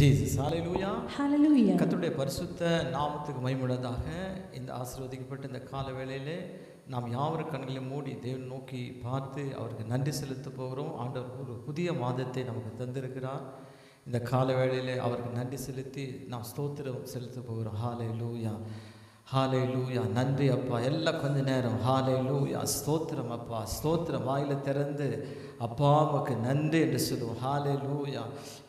Jesus. Hallelujah. Hallelujah. கர்த்தருடைய பரிசுத்த நாமத்துக்கு மகிமையுள்ளதாக. இந்த ஆசீர்வதிக்கப்பட்ட இந்த கால வேளையிலே நாம் யாவர் கண்களை மூடி தேவனை நோக்கி பார்த்து அவருக்கு நன்றி செலுத்த போகிறோம். ஆண்டவர் ஒரு புதிய மாதத்தை நமக்கு தந்திருக்கிறார். இந்த கால வேளையிலே அவருக்கு நன்றி செலுத்தி நாம் ஸ்தோத்திரம் செலுத்த போகிறோம். ஹalleluya, ஹalleluya. நன்றி அப்பா. எல்லாம் கொஞ்ச நேரம் ஹalleluya, ஸ்தோத்திரம் அப்பா, ஸ்தோத்திரம். வாயில திறந்து அப்பா உமக்கு நன்றி என்று சொல்லுவோம். ஹalleluya,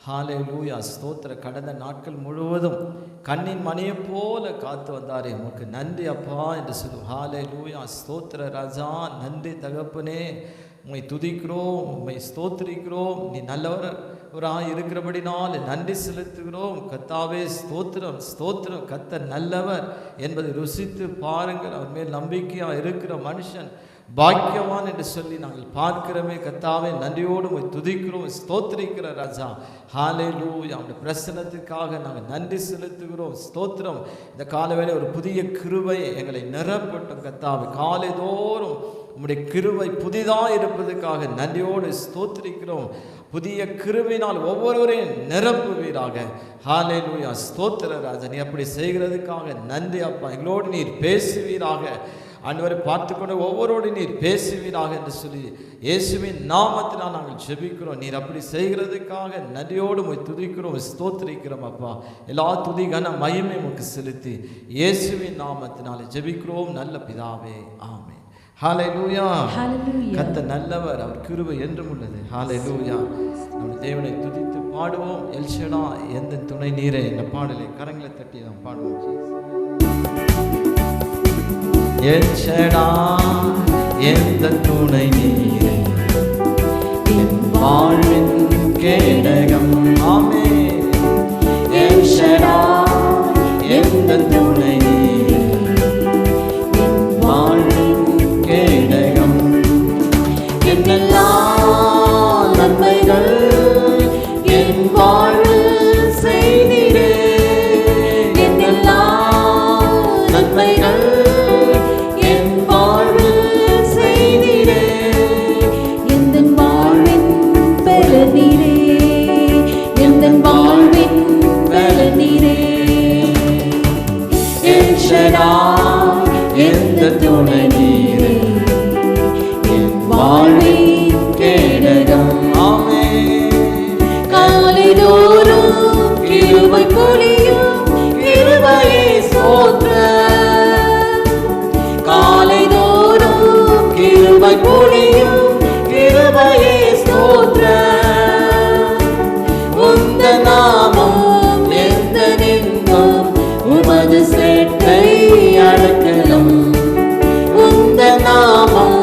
ஹalleluya, ஸ்தோத்திர. கடந்த நாட்கள் முழுவதும் கண்ணின் மணியை போல காத்து வந்தாரே, உமக்கு நன்றி அப்பா என்று சொல்லுவோம். ஹalleluya, ஸ்தோத்திர ராஜா. நன்றி தகப்பனே, உம்மை துதிக்கிறோம், உம்மை ஸ்தோத்திரிக்கிறோம். நீ நல்லவராக இருக்கிறபடினால் நன்றி செலுத்துகிறோம். கர்த்தாவே ஸ்தோத்திரம், ஸ்தோத்திரம். கர்த்தர் நல்லவர் என்பதை ருசித்து பாருங்கள். அவர் மேல் நம்பிக்கையாக இருக்கிற மனுஷன் பாக்கியவான் என்று சொல்லி நாங்கள் பார்க்கிறோமே. கர்த்தாவே நன்றியோடு உம்மை துதிக்கிறோம், ஸ்தோத்திரிக்கிற ராஜா. ஹalleluya. அவருடைய பிரசன்னத்துக்காக நாங்கள் நன்றி செலுத்துகிறோம். ஸ்தோத்திரம். இந்த காலவேளை ஒரு புதிய கிருபை எங்களை நிரப்பட்டும் கர்த்தாவே. காலைதோறும் உம்முடைய கிருபை புதிதாக இருப்பதற்காக நன்றியோடு ஸ்தோத்திரிக்கிறோம். புதிய கிருபையினால் ஒவ்வொருவரையும் நிரப்புவீராக. ஹalleluya, ஸ்தோத்திர ராஜா. நீ அப்படி செய்கிறதுக்காக நன்றி அப்பா. எங்களோடு நீர் பேசுவீராக. ஆண்டவரை பார்த்து கொண்டு ஒவ்வொருவரோடு நீர் பேசுவீராக என்று சொல்லி இயேசுவின் நாமத்தினால் நாங்கள் ஜெபிக்கிறோம். நீர் அப்படி செய்கிறதுக்காக நன்றியோடு உம்மை துதிக்கிறோம், ஸ்தோத்திரிக்கிறோம் அப்பா. எல்லா துதி கன மகிமை உமக்கு செலுத்தி இயேசுவின் நாமத்தினாலே ஜெபிக்கிறோம் நல்ல பிதாவே, ஆமென். ஹalleluya. கர்த்தர் நல்லவர், அவர் கிருபை என்றும் உள்ளது. ஹalleluya. நம்ம தேவனை துதித்து பாடுவோம். எல்ஷடா எந்த துணை நீரே என்ற பாடலை கரங்களை தட்டி நாம் பாடுவோம். எல்ஷடா எந்த துணை நீரே, என் வாழ்வின் கேடகம். ஆமென். எல்ஷடா எந்த துணை நீரே, என் வாழ்வின் கேடகம். என்னெல்லாம் நன்மைகள் என் வாழ்வில் செய்தீரே, என்னெல்லாம் நன்மைகள் என் வாழ்வில் செய்தீரே, எந்தன் வாழ்வின் பலனீரே, எந்தன் வாழ்வின் பலனீரே. எல்ஷடா எந்த துணை நீரே, என் வாழ்வின் கேடகம். ஆமென். காலைதோறும் கிருபை பொழியும் கிருபையே ஸ்தோத்திரம். காலைதோறும் கிருபை பொழியும் கிருபையே ஸ்தோத்திரம். உந்த நாமம் எந்த நின்பம், உமது சேட்டை அடக்கலம். உந்த நாமம்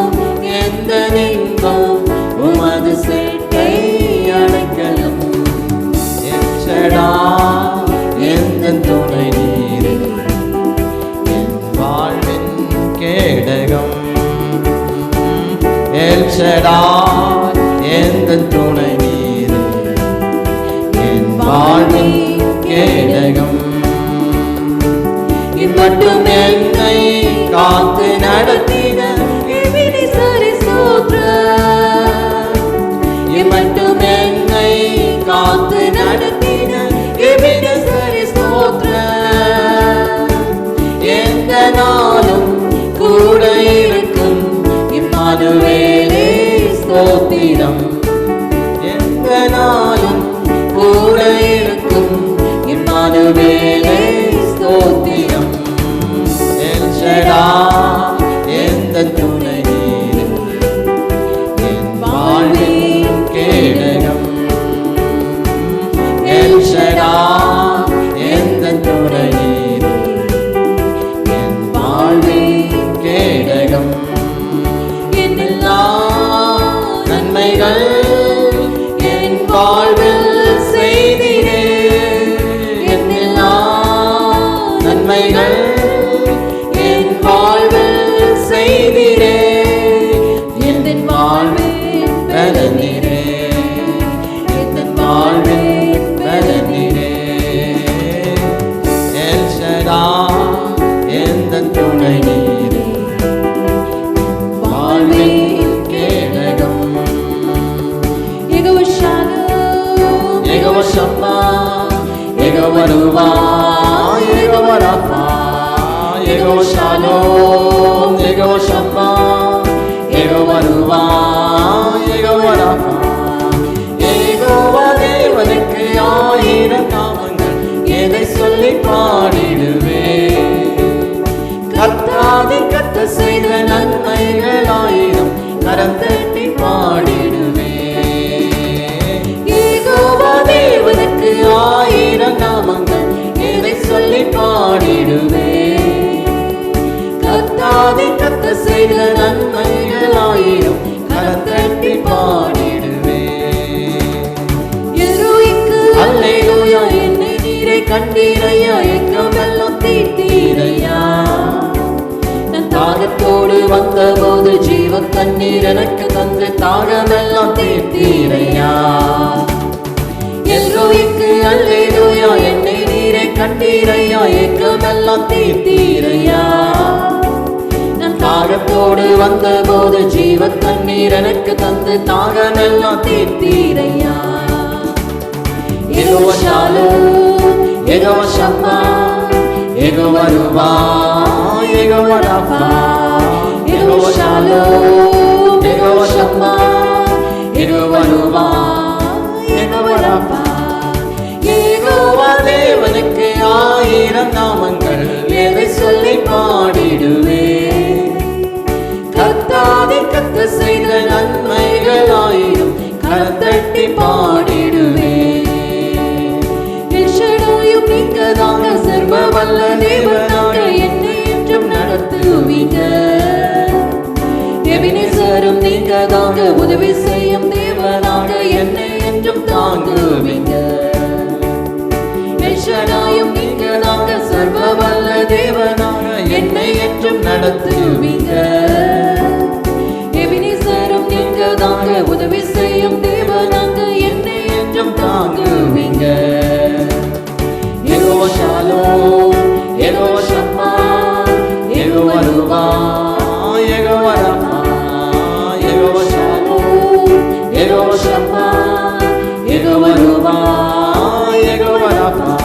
எந்த நின்பம், உமது சேட்டை அடக்கலம். எல்ஷடா எந்த துணை நீரே, என் வாழ்வின் கேடகம். எல்ஷடா எந்த துணை நீரே, என் வாழ்வின் கேடகம். இம்மட்டும் என்னை காத்து நடத்தின எபினேசரே ஸ்தோத்திரம். இம்மட்டும் என்னை காத்து நடத்தின எபினேசரே ஸ்தோத்திரம். எந்த நாளும் கூட இருக்கும் இம்மானுவேலே ஸ்தோத்திரம். எந்த நாளும் கூட இருக்கும் இம்மானுவேலே ஸ்தோத்திரம். எல்ஷடா எந்த துணை நீரே, என் வாழ்வின் கேடகம். எல்ஷடா எந்த துணை நீரே, என் வாழ்வின் கேடகம். என்னெல்லாம் நன்மைகள் என் வாழ்வில் செய்தீரே, என்னெல்லாம் நன்மைகள் என் வாழ்வில் செய்தீரே, வருவாய், யெகோவா ராஃபா, யெகோவா ஷாலோம், யெகோவா ஷம்மா, யெகோவா வருவாய், யெகோவா ராஃபா. யெகோவா தேவனுக்கு ஆயிரம் நாமங்கள், எதை சொல்லி பாடிடுவே. கர்த்தாதி கர்த்தர் செய்த நன்மைகள் ஆயிரம், கரம் தட்டி பாடிடுவே. யெகோவா தேவனுக்கு ஆயிரம் நாமங்கள், எதை சொல்லி பாடிடுவே. கர்த்தாதி கர்த்தர் செய்த நன்மைகள் ஆயிரம், கரம் தட்டி பாடிடுவே. அல்லேலூயா, என்னை நீரை கண்டீரையா, எங்கமெல்லாம் தீர்த்தீரையா. நான் தாகத்தோடு வந்தபோது ஜீவ தண்ணீர் எனக்கு தந்து தாகமெல்லாம் தீர்த்தீரையா. எல்லோய்க்கு அல்லேலூயா, என்னை நீரை கண்டீரையா, எங்கமெல்லாம் தீர்த்தீரையா. நான் தாகத்தோடு வந்தபோது ஜீவ தண்ணீர் எனக்கு தந்து தாகமெல்லாம் தீர்த்தீரையா. யெகோவா ஷாலோம், யெகோவா ஷம்மா, யெகோவா வருவாய், யெகோவா ராஃபா, யெகோவா ஷாலோம், யெகோவா ஷம்மா, யெகோவா வருவாய், யெகோவா ராஃபா. யெகோவா தேவனுக்கு ஆயிரம் நாமங்கள், எதை சொல்லி பாடிடுவே. கர்த்தாதி கர்த்தர் செய்த நன்மைகள் ஆயிரம், கரம் தட்டி பாடிடுவே. நீங்கதாங்க சர்வ வல்ல தேவனாக என்னை என்றும் நடத்துவீங்க. எபினேசரும் நீங்கதாங்க உதவி செய்யும் தேவனாக என்னை என்றும் தாங்குவீங்க. எல்ஷடாயும் நீங்கதாங்க சர்வ வல்ல தேவனாக என்னை என்றும் நடத்துவீங்க. எபினேசரும் நீங்கதாங்க உதவி செய்யும் தேவனாக என்னை என்றும் தாங்குவீங்க. யெகோவா ஷாலோம், யெகோவா ஷம்மா, யெகோவா வருவாய், யெகோவா ராஃபா, யெகோவா ஷாலோம், யெகோவா ஷம்மா, யெகோவா வருவாய், யெகோவா ராஃபா.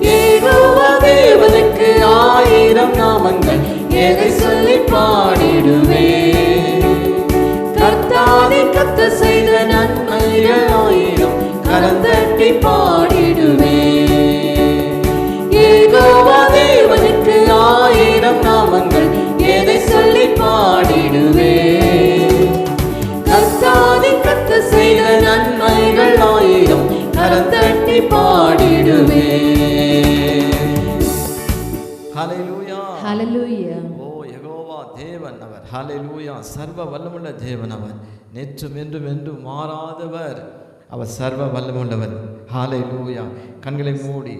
யெகோவா தேவனுக்கு ஆயிரம் நாமங்கள், எதை சொல்லி பாடிடுவே. கர்த்தாதி கர்த்தர் செய்த நன்மைகள் ஆயிரம், கரம் தட்டி பாடிடுவே. யெகோவா தேவனுக்கு ஆயிரம் நாமங்கள், எதை சொல்லி பாடிடுவே. கர்த்தாதி கர்த்தர் செய்த நன்மைகள் ஆயிரம், கரம் தட்டி பாடிடுவே. ஹல்லேலூயா, ஹல்லேலூயா. ஓ யெகோவா தேவன் அவர், ஹல்லேலூயா. சர்வ வல்லமுள்ள தேவன் அவர், நேற்றும் என்றும் என்றும் மாறாதவர் அவர், சர்வ வல்லமுள்ளவர். ஹல்லேலூயா. கண்களை மூடி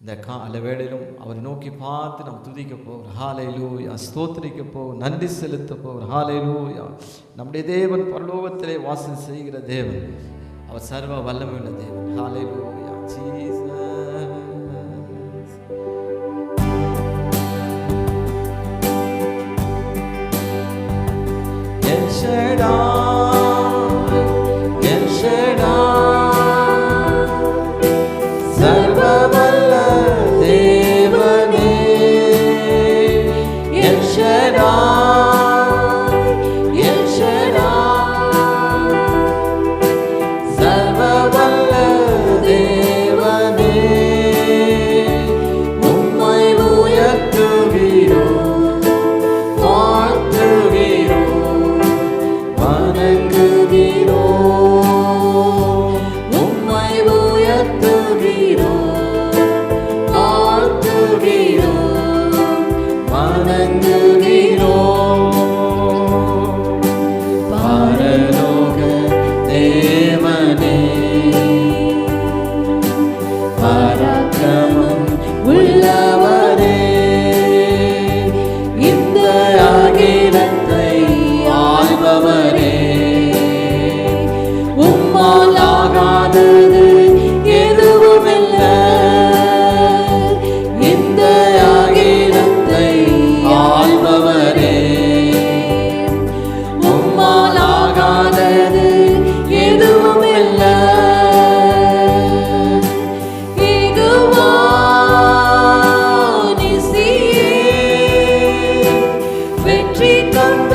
இந்த கால வேளையிலும் அவரை நோக்கி பார்த்து நாம் துதிக்க போகிறோம். ஹல்லேலூயா. ஸ்தோத்திரிக்க போகிறோம், நன்றி செலுத்த போகிறோம். ஹல்லேலூயா. நம்முடைய தேவன் பரலோகத்திலே வாசம் செய்கிற தேவன் அவர், சர்வ வல்லமையுள்ள தேவன். Hallelujah. Jesus. El Shaddai, El Shaddai, சர்வ வல்ல தேவனே. எல் ஷடாய், எல் ஷடாய், சர்வ வல்ல தேவனே. உம்மை உயர்த்துகிறோம், வாழ்த்துகிறோம், தந்த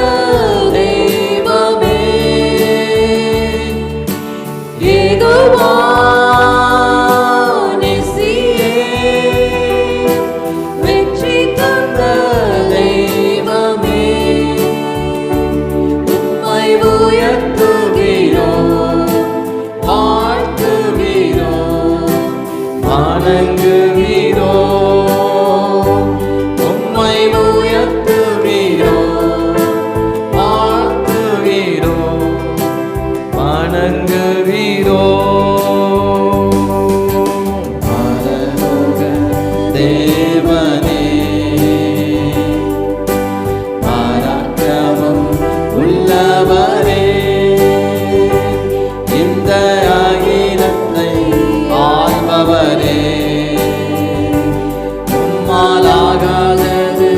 தெய்வமே யெகோவா நிசியே வெற்றி தந்த தெய்வமே உம்மை உயர்த்துகிறோம் வாழ்த்துகிறோம் வணங்குகிறோம் உம்மை உயர்த்துகிறோம் வாழ்த்துகிறோம் வணங்குகிறோம் பரலோக தேவனே பராக்கிரமம் உள்ளவரே இந்த அகிலத்தை ஆள்பவரே உம்மாலாகாதது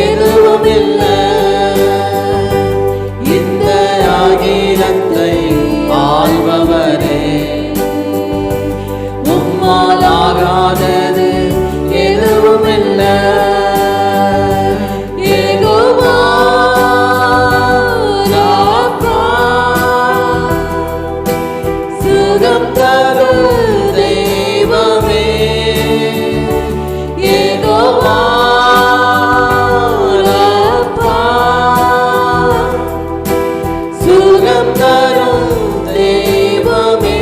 எதுவும் இல்லை இந்த அகிலத்தை ஆள்பவரே உம்மாலாகாதது எதுவும் இல்லை யெகோவா ராபா சுகம் தரும் தெய்வமே யெகோவா ராபா சுகம் தரும் தெய்வமே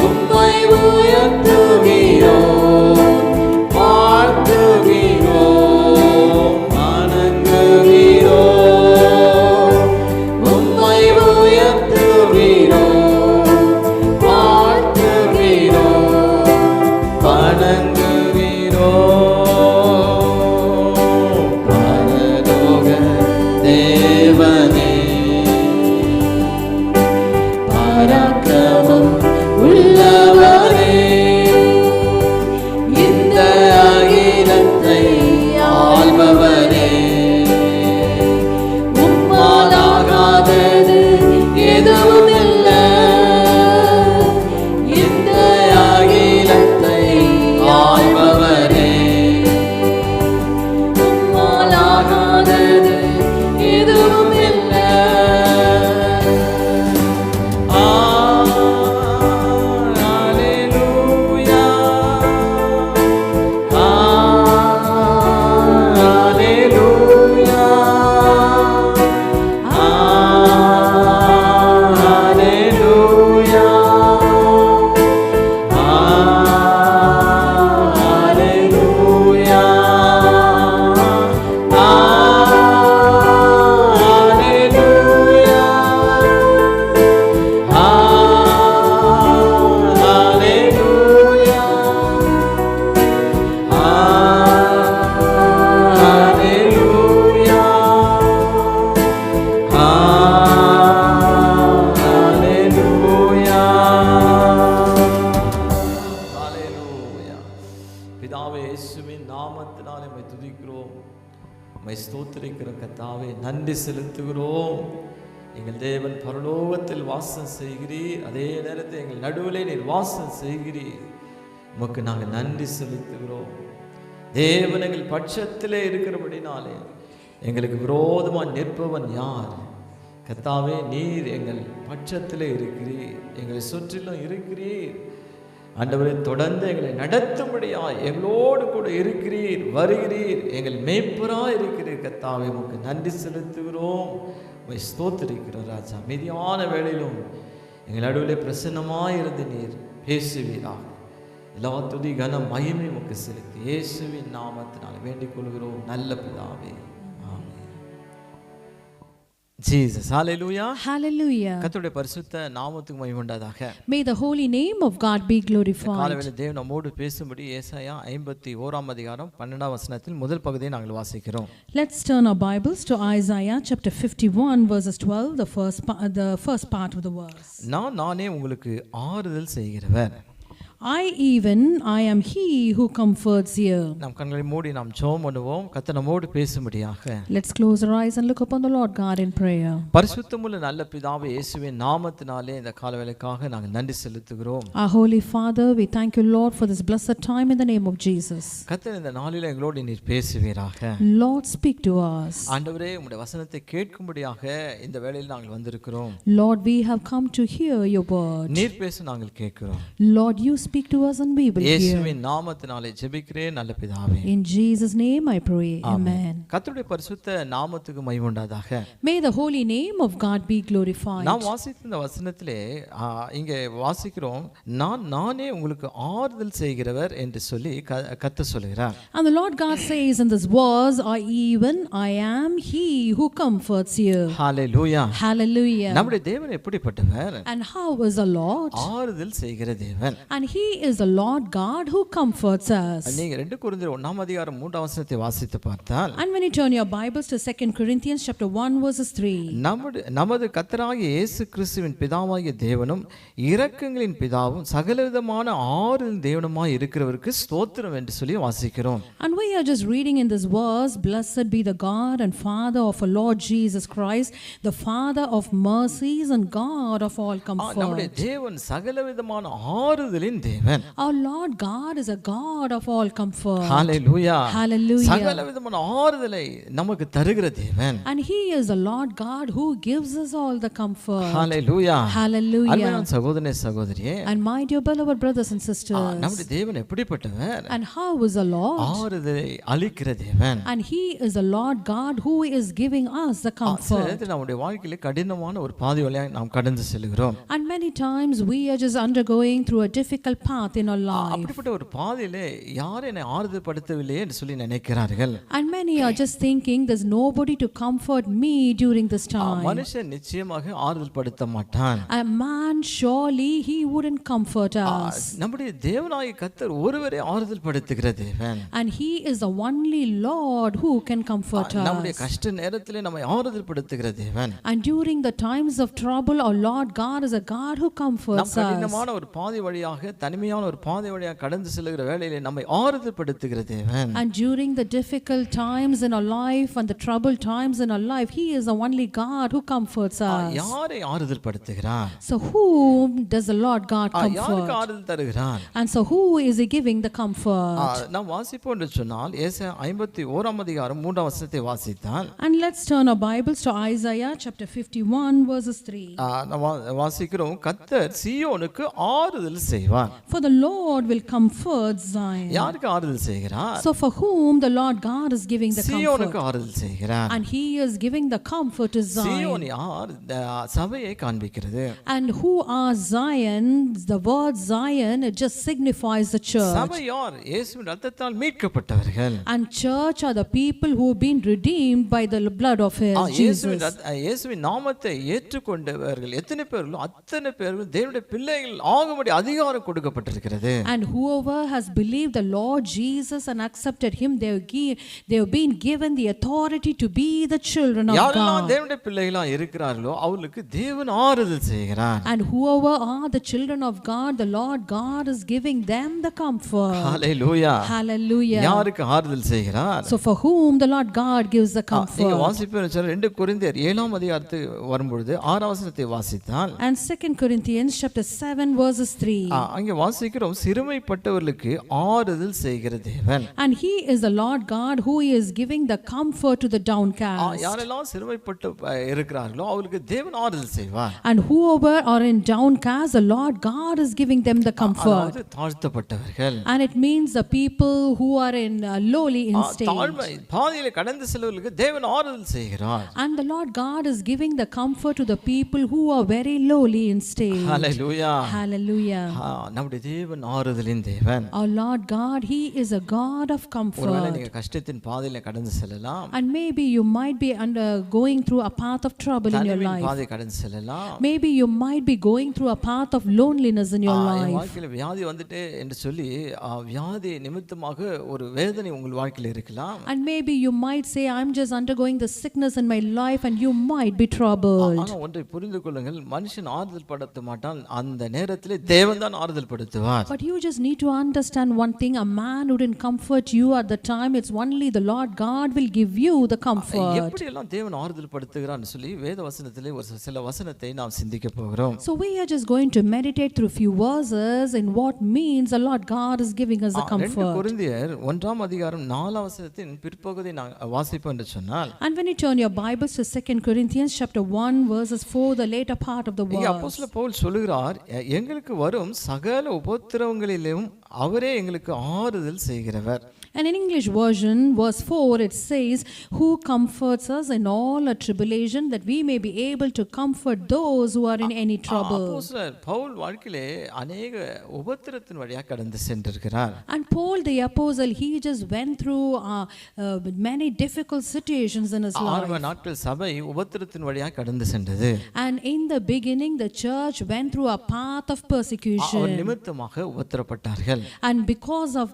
உம்மை உயர்த்துகிறோம் வாழ்த்துகிறோம் வணங்குகிறோம் உம்மை உயர்த்துகிறோம் வாழ்த்துகிறோம் வணங்குகிறோம் பரலோக தேவனே பராக்கிரமம் உள்ளவரே இந்த அகிலத்தை ஆள்பவரே உம்மாலாகாதது எதுவும் இல்லை இந்த அகிலத்தை ஆள்பவரே உம்மாலாகாதது எதுவும் இல்லை ஹalleluya ஹalleluya ஹalleluya ஹalleluya பிதாவே இயேசுவின் நாமத்தினாலே உம்மை துதிக்கிறோம் உம்மை ஸ்தோத்திரிக்கிறோம் கர்த்தாவே நன்றி செலுத்துகிறோம் எங்கள் தேவன் பரலோகத்தில் வாசம் செய்கிறீர் அதே நேரத்தில் எங்கள் நடுவிலே நீர் வாசம் செய்கிறீர் உமக்கு நாங்கள் நன்றி செலுத்துகிறோம் தேவன் எங்கள் பட்சத்திலே இருக்கிறபடினாலே எங்களுக்கு விரோதமாக நிற்பவன் யார் கர்த்தாவே நீர் எங்கள் பட்சத்திலே இருக்கிறீர் எங்களை சுற்றிலும் இருக்கிறீர் ஆண்டவரே தொடர்ந்து எங்களை நடத்தும்படியாய் எங்களோடு கூட இருக்கிறீர் வருகிறீர் எங்கள் மேய்ப்பராய் இருக்கிறீர் கர்த்தாவே உமக்கு நன்றி செலுத்துகிறோம் உம்மை ஸ்தோத்திரிக்கிறோம் ராஜா மீதியான வேளையிலும் எங்கள் நடுவிலே பிரசன்னமாய் இருந்து நீர் பேசுவீராக எல்லா துதி கன மகிமை உமக்கு செலுத்தி இயேசுவின் நாமத்தினால் வேண்டிக் கொள்கிறோம் நல்ல பிதாவே Jesus, hallelujah. Hallelujah. கர்த்தருடைய பரிசுத்த நாமத்துக்கு மகிமை உண்டாதாக. May the holy name of God be glorified. காலைவேளை தேவன் நம்மோடு பேசும்படி ஏசாயா 51 அதிகாரம் 12 வசனத்தில் முதல் பகுதியை நாங்கள் வாசிக்கிறோம். Let's turn our Bibles to Isaiah chapter 51 verses 12, the first part of the verse. நானே உங்களுக்கு ஆறுதல் செய்கிறவர். I am he who comforts you. நம் கண்களை மூடி நாம் ஜெபம் பண்ணுவோம். கர்த்தர் நம்மோடு பேசும்படியாக. Let's close our eyes and look upon the Lord God in prayer. பரிசுத்தமுள்ள நல்ல பிதாவே, இயேசுவின் நாமத்தினாலே இந்த காலவேளைக்காக நாங்கள் நன்றி செலுத்துகிறோம். Our Holy Father, we thank you, Lord, for this blessed time in the name of Jesus. கர்த்தர் இந்த நாளிலே எங்களோடு நீர் பேசுவீராக. Lord, speak to us. ஆண்டவரே, உம்முடைய வசனத்தை கேட்கும்படியாக இந்த வேளையில் நாங்கள் வந்திருக்கிறோம். Lord, we have come to hear your word. நீர் பேச நாங்கள் கேட்கிறோம். Lord, you speak to us and we will hear. இயேசுவின் நாமத்தினாலே ஜெபிக்கிறேன் நல்ல பிதாவே. In Jesus' name I pray. Amen. கர்த்தருடைய பரிசுத்த நாமத்துக்கு மகிமை உண்டாதாக. May the holy name of God be glorified. நாம் வாசித்த இந்த வசனத்திலே இங்கே வாசிக்கிறோம், நானே உங்களுக்கு ஆறுதல் செய்கிறவர் என்று சொல்லி கர்த்தர் சொல்கிறார். And the Lord God says in this verse, I am he who comforts you. Hallelujah. Hallelujah. நம்முடைய தேவன் எப்படிப்பட்டவர்? And how is the Lord? ஆறுதல் செய்கிற தேவன். And he is the Lord God who comforts us. நீங்க 2 கொரிந்தியர் 1 அதிகாரம் 3 வசனத்தை வாசித்து பார்த்தால், And when you turn your Bibles to 2 Corinthians chapter 1 verses 3. நமது கர்த்தராகிய இயேசு கிறிஸ்துவின் பிதாவாகிய தேவனும் இரக்கங்களின் பிதாவும் சகலவிதமான ஆறுதல் தேவனுமாய் இருக்கிறவருக்கு ஸ்தோத்திரம் என்று சொல்லி வாசிக்கிறோம். And we are just reading in this verse, blessed be the God and Father of our Lord Jesus Christ, the Father of mercies and God of all comfort. நம்முடைய தேவன் சகலவிதமான ஆறுதலின் தேவன். Our Lord God is a God of all comfort. Hallelujah. Hallelujah. சகலவிதமான ஆறுதலை நமக்கு தருகிற தேவன். And he is the Lord God who gives us all the comfort. Hallelujah. Hallelujah. அன்பான சகோதரனே சகோதரியே, And my dear beloved brothers and sisters, நம்முடைய தேவன் எப்படிப்பட்டவர்? and how is the Lord? ஆறுதலை அளிக்கிற தேவன். And he is the Lord God who is giving us the comfort. நம்முடைய வாழ்க்கையில கடினமான ஒரு பாதை வழியாக நாம் கடந்து செல்கிறோம். And many times we are just undergoing through a difficult path in our life. அப்படிப்பட்ட ஒரு பாதையிலே யாரும் என்னை ஆறுதல் படுத்தவில்லையே என்று சொல்லி நினைக்கிறார்கள். And many are just thinking there's nobody to comfort me during this time. மனுஷன் நிச்சயமாக ஆறுதல் படுத்த மாட்டான். A man surely he wouldn't comfort us. நம்முடைய தேவனாகிய கர்த்தர் ஒருவரே ஆறுதல் படுத்துகிற தேவன். And he is the only Lord who can comfort us. நம்முடைய கஷ்ட நேரத்திலே நம்மை ஆறுதல் படுத்துகிற தேவன். And during the times of trouble, our Lord God is a God who comforts us. கடினமான ஒரு பாதை வழியாக, தனிமையான ஒரு பாதை வழியாக கடந்து செல்கிற வேளையிலே நம்மை ஆறுதல் படுத்துகிற தேவன். And during the difficult times in our life and the troubled times in our life, he is the only God who comforts us. யாரை ஆறுதல் படுத்துகிறார்? So whom does the Lord God யாருக்கு comfort? ஆறுதல் தருகிறார்? And so who is he giving the comfort? நாம் வாசிப்போம் என்று சொன்னால் ஏசாயா 51 அதிகாரம் 3 வசனத்தை வாசித்தால், And let's turn our Bibles to Isaiah chapter 51 verses 3. வாசிக்கிறோம், கர்த்தர் சீயோனுக்கு ஆறுதல் செய்வார். For the Lord will comfort Zion. யாருக்கு ஆறுதல் செய்கிறார்? So for whom the Lord God is giving the சீயோனுக்கு comfort. ஆறுதல் செய்கிறார். And he is giving the comfort to Zion Zion. யார்? சபையை காண்பிக்கிறது. And who are Zion? The word Zion, it just signifies the church. சபை யார்? இயேசுவின் இரத்தத்தால் மீட்கப்பட்டவர்கள். And church are the people who have been redeemed by the blood of his Jesus. இயேசுவின் நாமத்தை ஏற்றுக்கொண்டவர்கள் எத்தனை பேர்களோ அத்தனை பேர்கள் தேவனுடைய பிள்ளைகள் ஆகும்படி அதிகாரம் கொடுக்கப்பட்டிருக்கிறது. And whoever has believed the Lord Jesus and accepted him, they have been given the authority to be the children of யாரெல்லாம் God. தேவனுடைய பிள்ளைகளா இருக்கிறார்களோ அவர்களுக்கு தேவன் ஆறுதல் செய்கிறார். And whoever are the children of God, the Lord God is giving them the comfort. Hallelujah. Hallelujah. யாருக்கு ஆறுதல் செய்கிறார்? So for whom the Lord God gives the நீங்க comfort. வாசிப்பேன் 2 கொரிந்தியர் 7 அதிகாரத்துக்கு வரும்பொழுது 6 வசனத்தை வாசித்தால், And 2 Corinthians chapter 7 verses 3. அங்கே வாசிக்கிறோம், சிறுமைப்பட்டவர்களுக்கு ஆறுதல் செய்கிற தேவன். And he is the Lord God who is giving the comfort to the downcast. யாரெல்லாம் சிறுமைப்பட்டு இருக்கிறார்களோ அவர்களுக்கு தேவன் ஆறுதல் செய்வார். And whoever are in downcast, the Lord God is giving them the comfort. அதாவது தாழ்த்தப்பட்டவர்கள். And it means the people who are in lowly in state. தாழ்மை பாதையிலே கடந்து செல்வர்களுக்கு தேவன் ஆறுதல் செய்கிறார். And the Lord God is giving the comfort to the people who are very lowly in state. Hallelujah. Hallelujah. நம்முடைய தேவன் ஆறுதலின் தேவன். Our Lord God, he is a God of ஒருவேளை comfort. நீங்க கஷ்டத்தின் பாதையிலே கடந்து செல்லலாம். And maybe you might be going through a path of trouble in your தனிமையின் life. பாதை கடந்து செல்லலாம். Maybe you might be going through a path of loneliness in your N life. வாழ்க்கையில வியாதி வந்துட்டே என்று சொல்லி வியாதி நிமித்தமாக ஒரு வேதனை உங்கள் வாழ்க்கையில இருக்கலாம். And maybe you might say, I'm just undergoing the sickness in my life, and you might be troubled. ஆனா ஒன்றை புரிந்து கொள்ளுங்கள், மனுஷன் ஆறுதல் படுத்த மாட்டான், அந்த நேரத்திலே தேவன் தான் ஆறுதல் ஆறுதல் படுத்துவார். But you just need to understand one thing. A man wouldn't comfort you at the time. It's only the Lord God will give you the comfort. எப்படி எல்லாம் தேவன் ஆறுதல் படுத்துகிறான்னு சொல்லி வேத வசனத்திலே ஒரு சில வசனத்தை நாம் சிந்திக்க போகிறோம். So we are just going to meditate through few verses in what means the Lord God is giving us the 2 comfort. கொரிந்தியர் 1 அதிகாரம் 4 வசனத்தின் பிற்பகுதியை நான் வாசிப்போம் என்று சொன்னால், And when you turn your Bibles to 2 Corinthians chapter 1 verses 4, the later part of the இங்கே verse. அப்போஸ்தலர் பவுல் சொல்லுகிறார், எங்களுக்கு வரும் சகல உபத்திரவங்களிலும் அவரே எங்களுக்கு ஆறுதல் செய்கிறவர். And in English version, verse 4, it says, who comforts us in all our tribulation, that we may be able to comfort those who are in any trouble. அப்போஸ்தலர் பவுல் வாழ்க்கையிலே அநேக உபத்திரத்தின் வழியாக கடந்து சென்றிருக்கிறார். And Paul the apostle, he just went through many difficult situations in his life. ஆரம்ப நாட்கள் சபை உபத்திரத்தின் வழியாக கடந்து சென்றது. And in the beginning, the church went through a path of persecution. அவர் நிமித்தமாக உபத்திரப்பட்டார்கள். And because of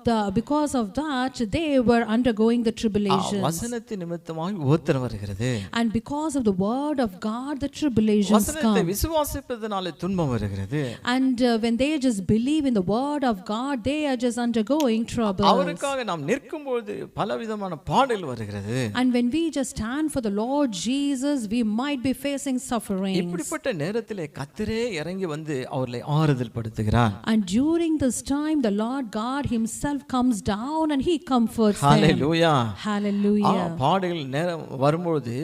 that, they were undergoing the tribulations. வசனத்தின் நிமித்தமாக உபத்திரம் வருகிறது. And because of the word of God, the tribulations வசனத்தை come. விசுவாசிப்பதனாலே துன்பம் வருகிறது. And when they just believe in the word of God, they are just undergoing troubles. அவருக்காக நாம் நிற்கும்போது பலவிதமான பாடுகள் வருகிறது. And when we just stand for the Lord Jesus, we might be facing sufferings. இப்படிப்பட்ட நேரத்திலே கர்த்தரே இறங்கி வந்து அவர்களை ஆறுதல் படுத்துகிறார். And during this time, the Lord God himself comes down and he comforts them. Hallelujah. Hallelujah. பாடுகள் நேரம் வரும்போது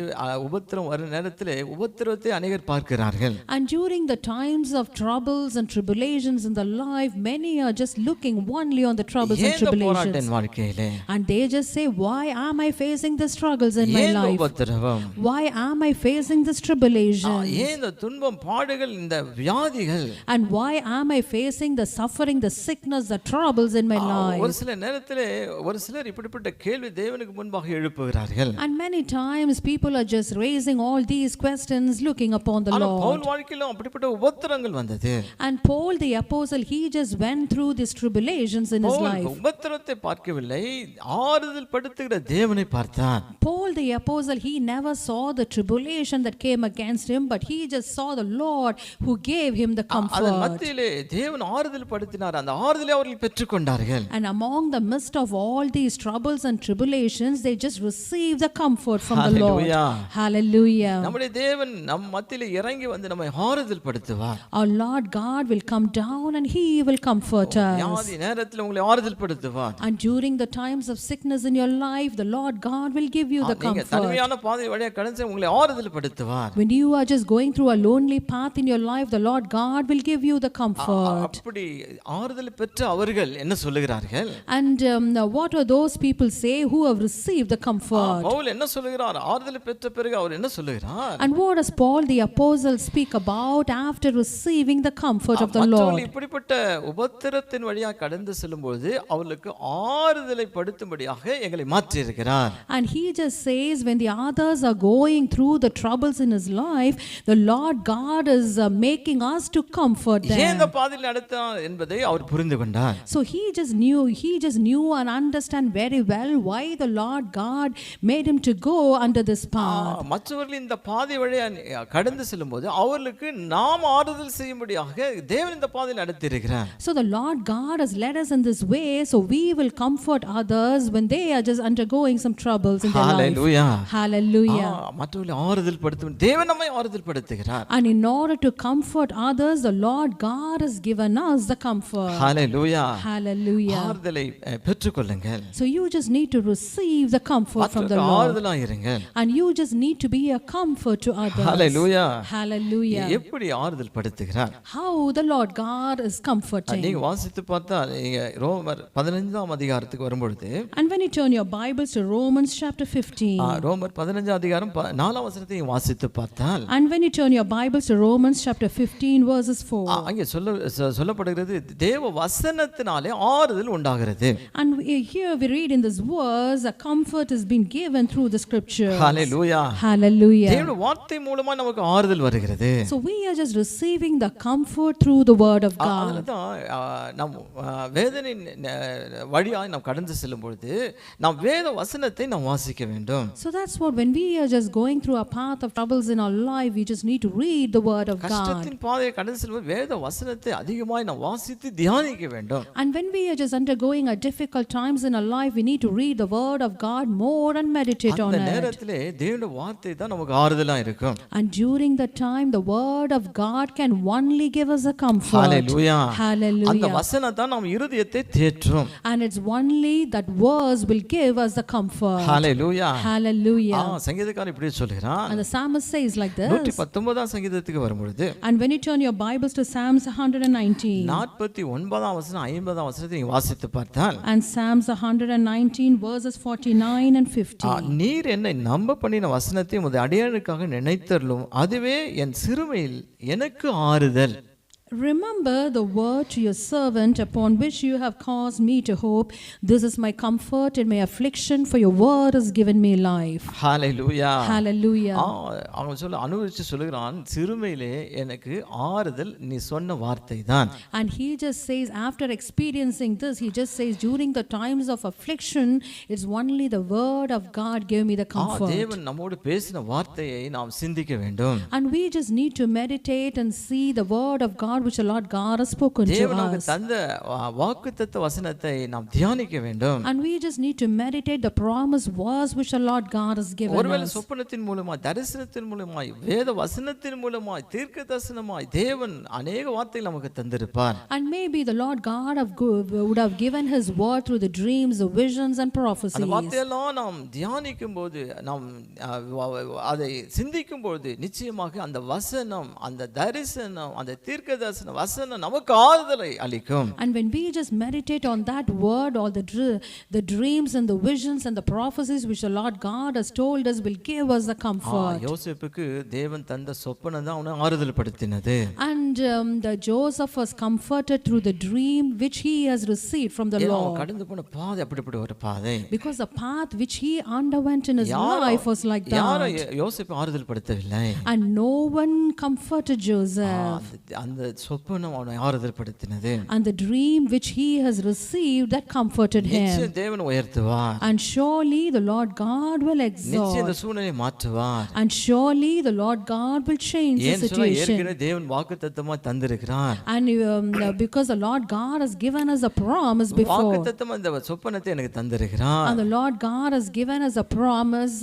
உபத்திரம் வரும் நேரத்திலே உபத்திரத்தை அநேகர் பார்க்கிறார்கள். And during the times of troubles and tribulations in the life, many are just looking only on the troubles and ஏன் இந்த போராட்டம் tribulations. வாழ்க்கையிலே? And they just say, why am I facing the struggles in my ஏன் இந்த life? உபத்திரவம்? Why am I facing this tribulation? ஏன் இந்த துன்பம் பாடுகள் இந்த வியாதிகள்? And why am I facing the suffering, the sickness, the troubles in my life? ஒரு சில நேரத்திலே ஒரு சிலர் இப்படிப்பட்ட கேள்வி தேவனுக்கு முன்பாக எழுப்புகிறார்கள். And many times people are just raising all these questions looking upon the ஆனா Lord. பவுல் வாழ்க்கையிலும் அப்படிப்பட்ட உபத்திரங்கள் வந்தது. And Paul the apostle, he just went through these tribulations in his Pavul life. உபத்திரத்தை பார்க்கவில்லை, ஆறுதல் படுத்துகிற தேவனை பார்த்தார். Paul the apostle, he never saw the tribulation that came against him, but he just saw the Lord who gave him the அதன் comfort. மத்தியிலே தேவன் ஆறுதல் படுத்தினார். அந்த ஆறுதலை அவர்கள் பெற்றுக்கொண்டார்கள். And among the midst of all these troubles and tribulations, they just received the comfort from the Lord. Hallelujah. Hallelujah. நம்முடைய தேவன் நம் மத்தியிலே இறங்கி வந்து நம்மை ஆறுதல் படுத்துவார். Our Lord God will come down and he will comfort us. வியாதி நேரத்தில் உங்களை ஆறுதல் படுத்துவார். And during the times of sickness in your life, the Lord God will give you the நீங்க comfort. தனிமையான பாதை வழியாக கடந்து உங்களை ஆறுதல் படுத்துவார். When you are just going through a lonely path in your life, the Lord God will give you the comfort. அப்படி ஆறுதல் பெற்ற அவர்கள் என்ன சொல்லுகிறார்கள்? And what are those people say who have received the comfort? Pavul என்ன சொல்லுகிறார்? ஆறுதல் பெற்ற பிறகு அவர் என்ன சொல்லுகிறார்? And what does Paul the apostle speak about after receiving the comfort of the மற்றவர்கள் Lord? இப்படிப்பட்ட உபத்திரத்தின் வழியாக கடந்து செல்லும்போது அவர்களுக்கு ஆறுதலை படுத்தும்படியாக எங்களை மாற்றி இருக்கிறார். And he just says, when the others are going through the troubles in his life, the Lord God is making us to comfort ஏன் them. இந்த பாதையில் நடத்தார் என்பதை அவர் புரிந்து கொண்டார். So he just knew and understand very well why the Lord God made him to go under this path. மற்றவர்கள் இந்த பாதை வழியாக கடந்து செல்லும்போது அவர்களுக்கு நாம் ஆறுதல் செய்யும்படியாக தேவன் இந்த பாதையில் நடத்தியிருக்கிறார். So the Lord God has led us in this way, so we will comfort others when they are just undergoing some troubles in their life. Hallelujah. Hallelujah. மற்றவர்களை ஆறுதல் படுத்தும் தேவன் நம்மை ஆறுதல் படுத்துகிறார். And in order to comfort others, the Lord God has given us the comfort. Hallelujah. Hallelujah. ஆறுதலை பெற்றுக்கொள்ளுங்கள். So you just need to receive the comfort from the மற்றவர்களுக்கு Lord. ஆறுதலாக இருங்கள். And you just need to be a comfort to others. Hallelujah. Hallelujah. எப்படி ஆறுதல் படுத்துகிறார்? How the Lord God is comforting. நீங்க வாசித்து பார்த்தா நீங்க ரோமர் 15ஆம் அதிகாரத்துக்கு வரும்பொழுது, And when you turn your Bibles to Romans chapter 15. ரோமர் 15ஆம் அதிகாரம் 4ஆம் வசனத்தை வாசித்து பார்த்தால், And when you turn your Bibles to Romans chapter 15 verses 4. அங்கே சொல்லப்படுகிறது தேவ வசனத்தினாலே ஆறுதல் உண்டாகிறது. And here we read in this verse, a comfort has been given through the scripture. Hallelujah. Hallelujah. தேவனுடைய வார்த்தை மூலமா நமக்கு ஆறுதல் வருகிறது. So we are just receiving the comfort through the word of God. அதனால்தான் நாம் வேதனை வழியாய் நாம் கடந்து செல்லும் பொழுது நாம் வேத வசனத்தை நாம் வாசிக்க வேண்டும். So that's what, when we are just going through a path of troubles in our life, we just need to read the word of God. கஷ்டத்தின் பாதையை கடந்து செல்லும் வேத வசனத்தை அதிகமாய் நாம் வாசித்து தியானிக்க வேண்டும். And when we are just undergoing a difficult times in our life, we need to read the word of God more and meditate on அந்த it. நேரத்திலே தேவனுடைய வார்த்தை தான் நமக்கு ஆறுதலா இருக்கும். And during that time, the word of God can only give us a comfort. Hallelujah. Hallelujah. அந்த வசனம் தான் நம் இருதயத்தை தேற்றும். And it's only that verse will give us the comfort. Hallelujah. Hallelujah. சங்கீதக்காரன் இப்படி சொல்கிறான். And the psalmist says like this. 119ஆம் சங்கீதத்துக்கு வரும்பொழுது, And when you turn your Bibles to Psalms 119. 49ஆம் வசனம் 50ஆம் வசனத்தை நீங்க வாசித்து பார்த்தால், And Psalms 119 verses 49 and 50. நீர் என்னை நம்ப பண்ணின வசனத்தை உமது அடியானுக்காக நினைத்தருளும், அதுவே என் சிறுமையில் எனக்கு ஆறுதல். Remember the word to your servant upon which you have caused me to hope. This is my comfort in my affliction, for your word has given me life. Hallelujah. Hallelujah. அவன் சொல்ல அனுபவிச்சு சொல்லுகிறான், சிறுமையிலே எனக்கு ஆறுதல் நீ சொன்ன வார்த்தை தான். And he just says, after experiencing this, he just says, during the times of affliction, it's only the word of God gave me the comfort. தேவன் நம்மோடு பேசின வார்த்தையை நாம் சிந்திக்க வேண்டும். And we just need to meditate and see the word of God which the Lord God has spoken to தேவன் நமக்கு us. தந்த வாக்குத்தத்த வசனத்தை நாம் தியானிக்க வேண்டும். And we just need to meditate the promised words which the Lord God has given ஒருவேளை us. சொப்பனத்தின் மூலமாய், தரிசனத்தின் மூலமாய், வேத வசனத்தின் மூலமாய், தீர்க்க தரிசனமாய் தேவன் அநேக வார்த்தைகள் நமக்கு தந்திருப்பார். And maybe the Lord God would have given his word through the dreams, the visions and prophecies. அந்த வார்த்தையெல்லாம் நாம் தியானிக்கும் போது, நாம் அதை சிந்திக்கும் பொழுது நிச்சயமாக அந்த வசனம், அந்த தரிசனம், அந்த தீர்க்க வசனம் நமக்கு ஆறுதலை அளிக்கும். And when we just meditate on that word, all the dreams and the visions and the prophecies which the Lord God has told us will give us the comfort. யோசேப்புக்கு தேவன் தந்த சொப்பனம் தான் அவனை ஆறுதல் படுத்தினது. And the Joseph was comforted through the dream which he has received from the Lord. கடந்து போன பாதை அப்படிப்பட்ட ஒரு பாதை. Because the path which he underwent in his life was like யாரை that. யோசேப்பு ஆறுதல் படுத்தவில்லை. And no one comforted Joseph. அந்த சொப்பனம் அவனை ஆறுதல் படுத்தினது. And the dream which he has received, that comforted him. நிச்சயம் தேவன் உயர்த்துவார். And surely the Lord God will நிச்சயம் இந்த exalt. சூழ்நிலையை மாற்றுவார். And surely the Lord God will change the ஏன் சொன்னா situation. ஏற்கனவே தேவன் வாக்குத்தத்தமா தந்திருக்கிறார். And because the Lord God has given us a promise before. வாக்குத்தத்தமா இந்த சொப்பனத்தை எனக்கு தந்திருக்கிறார். And the Lord God has given us a promise,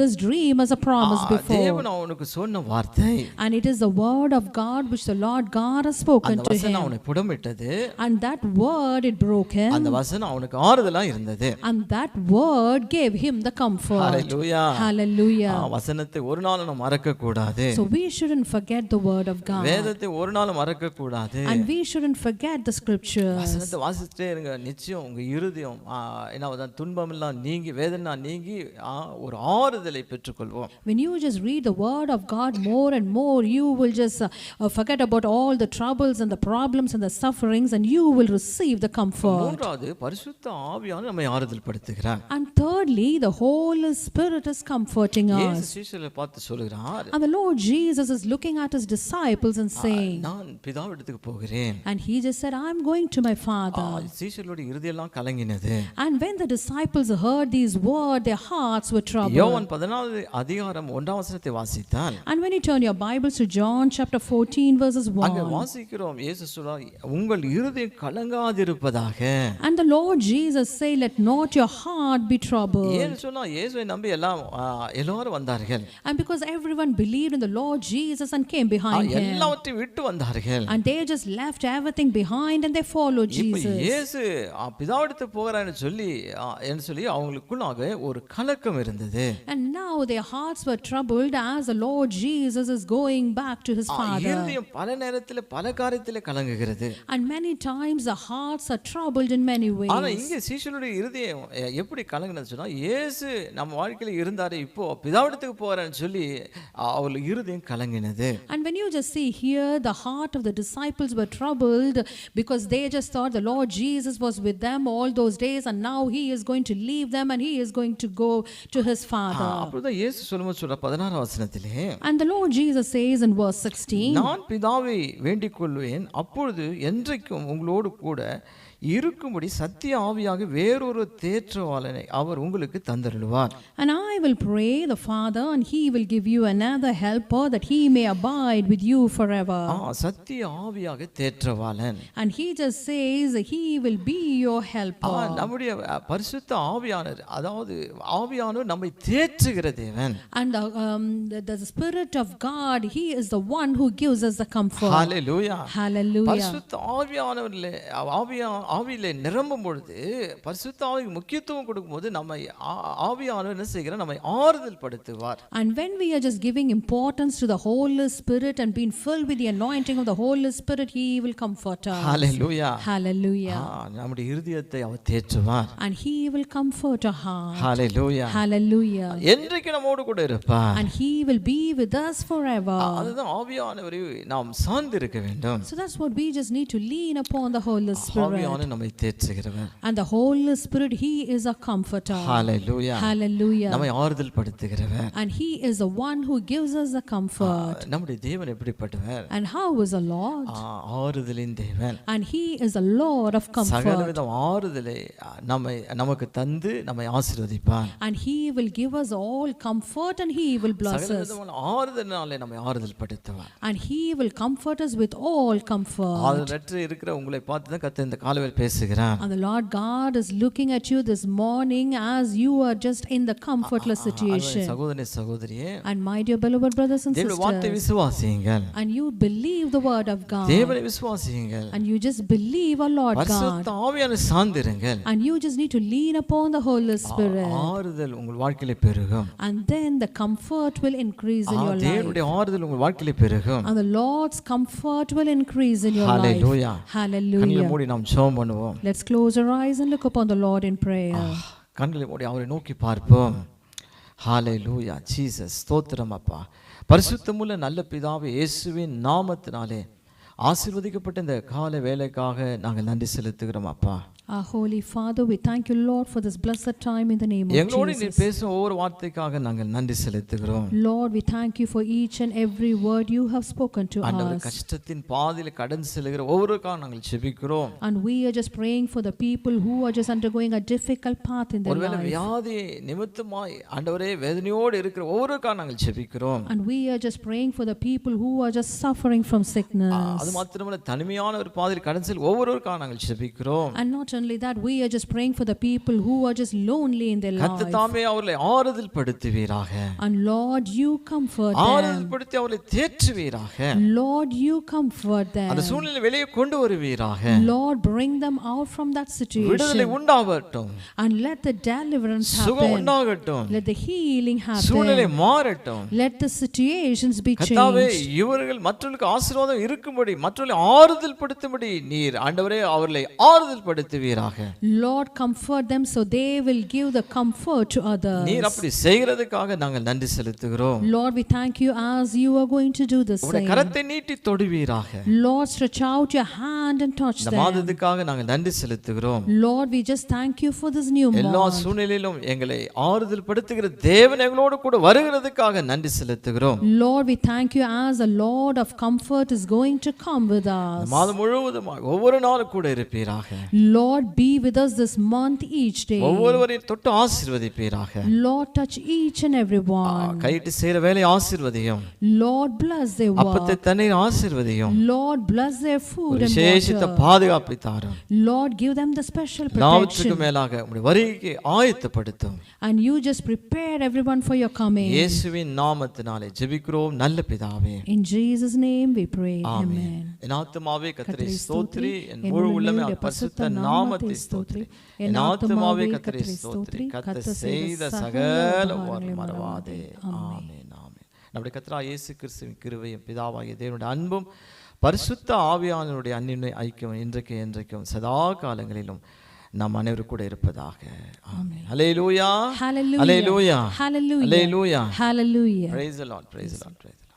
this dream as a promise before. தேவன் அவனுக்கு சொன்ன வார்த்தை. And it is the word of God which the Lord God has spoken அந்த to வசனம் him. அவனை புடமிட்டது. And that word, it broke him. அந்த வசனம் அவனுக்கு ஆறுதலா இருந்தது. And that word gave him the comfort. Hallelujah. Hallelujah. வசனத்தை ஒரு நாளும் நாம் மறக்க கூடாது. So we shouldn't forget the word of God. வேதத்தை ஒரு நாளும் மறக்க கூடாது. And we shouldn't forget the scriptures. வசனத்தை வாசிச்சிட்டே இருங்க. நிச்சயம் உங்க இருதயம் என்னதான் துன்பம் எல்லாம் நீங்கி, வேதனை நீங்கி ஒரு ஆறுதலை பெற்றுக்கொள்வோம். When you just read the word of God more and more, you will just forget about all the troubles and the problems and the sufferings, and you will receive the comfort. மூன்றாவது, பரிசுத்த ஆவியானவர் நம்மை ஆறுதல் படுத்துகிறார். And thirdly, the Holy Spirit is comforting இயேசு us. சீஷர்களை பார்த்து சொல்கிறார், And the Lord Jesus is looking at his disciples and saying, நான் பிதாவிடத்துக்கு போகிறேன். and he just said, I'm going to my Father. சீஷர்களுடைய இருதயெல்லாம் கலங்கினது. And when the disciples heard these words, their hearts were troubled. யோவான் 14 அதிகாரம் 1ஆம் வசனத்தை வாசித்தால், And when you turn your Bibles to John chapter 14 verses அங்க 1, வாசிக்கிறோம், இயேசு சொல்றார், உங்கள் இருதயம் கலங்காதிருப்பதாக. and the Lord Jesus say, let not your heart be troubled. ஏன்னு சொன்னா இயேசுவை நம்பி எல்லாரும் வந்தார்கள். And because everyone believed in the Lord Jesus and came behind him, எல்லாவற்றையும் விட்டு வந்தார்கள். and they just left everything behind and they followed இப்ப Jesus. இயேசு பிதாவிடத்துக்கு போகிறான்னு சொல்லி அவங்களுக்குள்ளாக ஒரு கலக்கம் இருந்தது. And now their hearts were troubled as the Lord Jesus is going back to his Father. இருதயம் பல நேரத்தில் நேரத்தில் பல காரியத்தில் கலங்குகிறது. And many times the hearts are troubled in many ஆனா ways. இங்கே சீஷனுடைய இருதயம் எப்படி கலங்குனது சொன்னா, இயேசு நம்ம வாழ்க்கையில இருந்தாரு, இப்போ பிதாவிடத்துக்கு போறேன்னு சொல்லி அவர்கள் இருதயம் கலங்கினது. And when you just see here, the heart of the disciples were troubled because they just thought the Lord Jesus was with them all those days and now he is going to leave them and he is going to go to his Father. அப்பதான் இயேசு சொல்லும்போது சொல்ற 16 வசனத்திலே, And the Lord Jesus says in verse 16, நான் பிதாவை வேண்டிக் கொள்வேன், அப்பொழுது என்றைக்கும் உங்களோடு கூட இருக்கும்படி சத்திய ஆவியாக வேறொரு தேற்றவாளனை அவர் உங்களுக்கு தந்தருளுவார். And I will pray the Father and he will give you another helper that he may abide with you forever. சத்திய ஆவியாக தேற்றவாளன். And he just says he will be your helper. நம்முடைய பரிசுத்த ஆவியானவர், அதாவது ஆவியானவர் நம்மை தேற்றுகிற தேவன். And the Spirit of God, he is the one who gives us the comfort. Hallelujah. Hallelujah. பரிசுத்த ஆவியானவரிலே ஆவியிலே நிரம்பும் பொழுது, பரிசுத்த ஆவிக்கு முக்கியத்துவம் கொடுக்கும்போது நம்மை ஆவியானவர் என்ன செய்கிறார், நம்மை ஆறுதல் படுத்துவார். And when we are just giving importance to the Holy Spirit and being filled with the anointing of the Holy Spirit, he will comfort us. Hallelujah. Hallelujah. நம்முடைய இருதயத்தை அவர் தேற்றுவார். And he will comfort our heart. Hallelujah. Hallelujah. என்றைக்கு நம்மோடு கூட இருப்பார். And he will be with us forever. அதுதான் ஆவியானவரை நாம் சார்ந்து இருக்க வேண்டும். So that's what we just need to lean upon the Holy Spirit. நம்மை தேற்றுகிறவர். And the Holy Spirit, he is a comforter. Hallelujah. Hallelujah. நம்மை ஆறுதல் படுத்துகிறவர். And he is the one who gives us the comfort. நம்முடைய தேவன் எப்படிப்பட்டவர்? And how is the Lord? ஆறுதலின் தேவன். And he is the Lord of comfort. சகலவித ஆறுதலை நமக்கு தந்து நம்மை ஆசீர்வதிப்பார். And he will give us all comfort and he will bless us. சகலவிதமான ஆறுதலினாலே நம்மை ஆறுதல் படுத்துவார். And he will comfort us with all comfort. ஆறுதலற்று இருக்கிற உங்களை பார்த்து தான் கர்த்தர் இந்த காலையில் பேசுகிறார். And the Lord God is looking at you this morning as you are just in the comfortless situation. சகோதரனே சகோதரியே, And my dear beloved brothers and தேவனுடைய வார்த்தை sisters, விசுவாசியுங்கள். and you believe the word of God. தேவனை விசுவாசியுங்கள். And you just believe our Lord God. பரிசுத்த ஆவியானவரை சார்ந்திருங்கள். And you just need to lean upon the Holy Spirit. ஆறுதல் உங்கள் வாழ்க்கையிலே பெருகும். And then the comfort will increase in your life. தேவனுடைய ஆறுதல் உங்கள் வாழ்க்கையிலே பெருகும். And the Lord's comfort will increase in your Hallelujah. life. Hallelujah. கண்களை மூடி நாம் ஜெபம் பண்ணுவோம். Let's close our eyes and look upon the Lord in prayer. கண்களை மூடி அவரை நோக்கி பார்ப்போம். ஹalleluya. ஜீசஸ் ஸ்தோத்திரம் அப்பா. பரிசுத்தமுள்ள நல்ல பிதாவே, இயேசுவின் நாமத்தினாலே ஆசீர்வதிக்கப்பட்ட இந்த காலை வேளைக்காக நாங்கள் நன்றி செலுத்துகிறோம் அப்பா. Our Holy Father, we thank you, Lord, for this blessed time in the name of எங்களோடு நீ Jesus. பேசும் ஒவ்வொரு வார்த்தைக்காக நாங்கள் நன்றி செலுத்துகிறோம். Lord, we thank you for each and every word you have spoken to ஆண்டவரே, us. கஷ்டத்தின் பாதையில் கடந்து செல்கிற ஒவ்வொருவருக்காக நாங்கள் ஜெபிக்கிறோம். And we are just praying for the people who are just undergoing a difficult path in their ஒருவேளை life. வியாதி நிமித்தமாய் ஆண்டவரே வேதனையோடு இருக்கிற ஒவ்வொருவருக்காக நாங்கள் ஜெபிக்கிறோம். And we are just praying for the people who are just suffering from sickness. அது மாத்திரமல்ல, தனிமையான ஒரு பாதையில் கடந்து செல்கிற ஒவ்வொருவருக்காக நாங்கள் ஜெபிக்கிறோம். And not only that, we are just praying for the people who are just lonely in their life. கர்த்தர் தாமே அவர்களை ஆறுதல் படுத்துவீராக. And Lord, you comfort ஆறுதல் them. படுத்தி அவர்களை தேற்றுவீராக. Lord, you comfort அந்த them. சூழ்நிலை வெளியே கொண்டு வருவீராக. Lord, bring them out from that விடுதலை situation. உண்டாகட்டும். And let the deliverance சுகம் happen. உண்டாகட்டும். Let the healing சூழ்நிலை happen. மாறட்டும். Let the situations be கர்த்தாவே, changed. இவர்கள் மற்றவர்களுக்கு ஆசீர்வாதம் இருக்கும்படி, மற்றவர்களை ஆறுதல் படுத்தும்படி நீர் ஆண்டவரே அவர்களை ஆறுதல் படுத்துவீராக. Lord, comfort them so they will give the comfort to others. நீர் அப்படி செய்கிறதுக்காக நாங்கள் நன்றி செலுத்துகிறோம். Lord, we thank you as you are going to do the உம்முடைய same. கரத்தை நீட்டி தொடுவீராக. Lord, stretch out your hand and touch இந்த them. மாதத்துக்காக நாங்கள் நன்றி செலுத்துகிறோம். Lord, we just thank you for this new எல்லா month. சூழ்நிலையிலும் எங்களை ஆறுதல் படுத்துகிற தேவன் எங்களோடு கூட வருகிறதுக்காக நன்றி செலுத்துகிறோம். Lord, we thank you as the Lord of comfort is going to come with இந்த us. மாதம் முழுவதுமாக ஒவ்வொரு நாளும் கூட இருப்பீராக. Lord, be with us this month each day. ஒவ்வொருவரையும் தொட்டு ஆசீர்வதிப்பீராக. Lord, touch each and every one. கையிட்டு செய்கிற வேலை ஆசீர்வதியும். Lord, bless their அப்பத்தை work. தண்ணீர் ஆசீர்வதியும். Lord, bless their food and விசேஷித்த water. பாதுகாப்பை தாரும். Lord, give them the special எல்லாவற்றுக்கும் protection. மேலாக உம்முடைய வருகைக்கு ஆயத்தப்படுத்தும். And you just prepare everyone for your coming. இயேசுவின் நாமத்தினாலே ஜெபிக்கிறோம் நல்ல பிதாவே. In Jesus' name we pray. Amen. Amen. என் ஆத்துமாவே கர்த்தரை கர்த்தரை ஸ்தோத்திரி, ஸ்தோத்திரி, என் முழு உள்ளமே அவர் பரிசுத்த நாமத்தை ஸ்தோத்திரி. ஸ்தோத்திரி. என் ஆத்துமாவே கர்த்தரை ஸ்தோத்திரி, கர்த்தர் செய்த சகல உபகாரங்களையும் மறவாதே. ஆமென், ஆமென். நம்முடைய கர்த்தராகிய இயேசு கிறிஸ்துவின் கிருபையும் பிதாவாகிய தேவனுடைய அன்பும் பரிசுத்த ஆவியானவருடைய அன்பின் ஐக்கியம் இன்றைக்கு என்றைக்கும் சதா காலங்களிலும் நாம் அனைவரும் கூட இருப்பதாக. ஆமென். ஹல்லேலூயா. Hallelujah. Hallelujah. Hallelujah. Hallelujah. Hallelujah. Praise the Lord. Praise the Lord. Praise the Lord.